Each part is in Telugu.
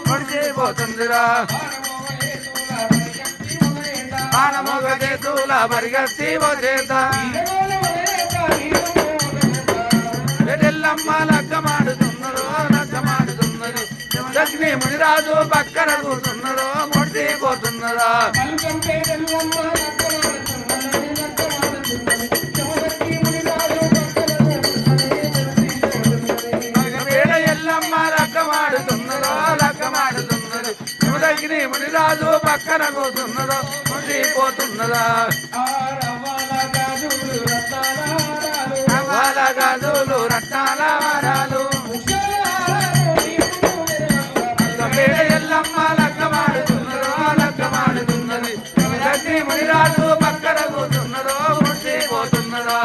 ముడిచిపోతుందిరా పానమోగ చేతుల పరిగెత్తి పోచేత ఎల్లమ్మ లగ్గమాడుతున్నదో లగ్గమాడుతున్నది లక్ష్మీ మునిరాజు పక్కన కూర్చున్నదో ముడిచిపోతున్నదా ఎల్లమ్మ లగ్గమాడుతున్నదో లగ్గమాడుతున్నది లక్ష్మీ మునిరాజు పక్కన కూర్చున్నదో ముడిచిపోతున్నదా గాజులు రత్నాల వరాలు ఎల్లమ్మ లగ్గమాడుతున్నదో లగ్గమాడుతున్నది లక్ష్మీ మునిరాజు పక్కన కూర్చున్నదో ముడిచిపోతున్నదా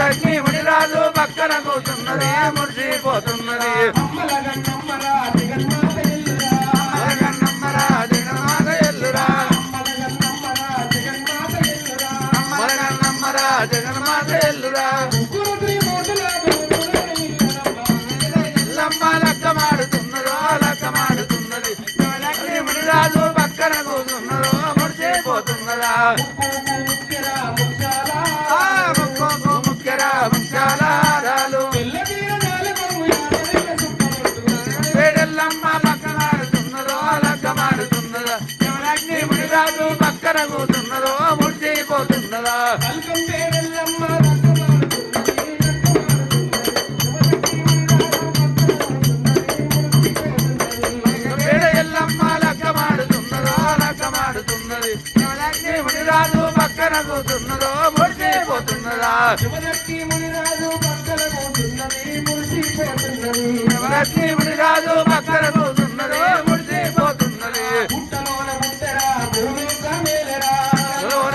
లక్ష్మీ మునిరాజు పక్కన కూర్చున్నది ముడిచిపోతున్నది జగన్మాత ఎల్లురా ఎల్లమ్మ లగ్గమాడుతున్నదో లగ్గమాడుతున్నది లక్ష్మీ మునిరాజు పక్కన కూర్చున్నదో ముడిచిపోతున్నదా ముఖ్యరా ముఖ్యాలారాలు వేడెల్లమ్మ లగ్గమాడుతున్నదో లగ్గమాడుతున్నదా లక్ష్మీ మునిరాజు పక్కన కూర్చున్నదో ముడిచిపోతున్నదా మునిరాజు పక్కన కూర్చున్నదో ముడిచిపోతున్నదా లక్ష్మీ మునిరాజు పక్కన కూర్చున్నదో ముడిచిపోతున్నది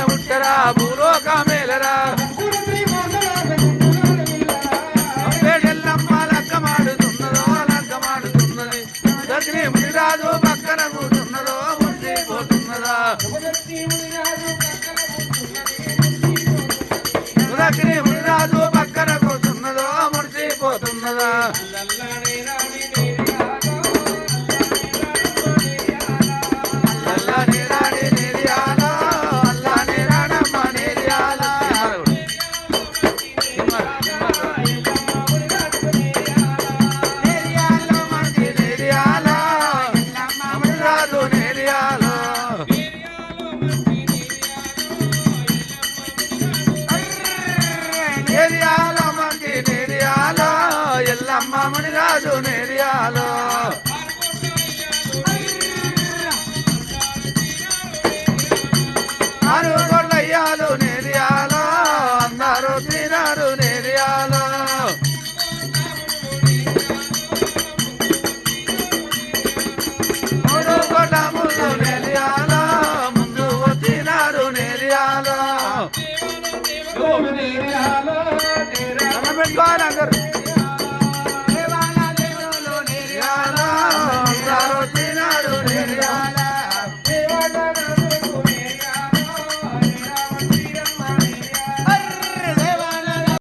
ముట్టరా భూలోక మేలరా ఎల్లమ్మ లగ్గమాడుతున్నదో లగ్గమాడుతున్నది లక్ష్మీ మునిరాజు పక్కన కూర్చున్నదో ముడిచిపోతున్నదా లక్ష్మీ మునిరాజు పక్కన కూర్చున్నదో ముడిచిపోతున్నదా ఎల్లమ్మ మునిరాజు నేరి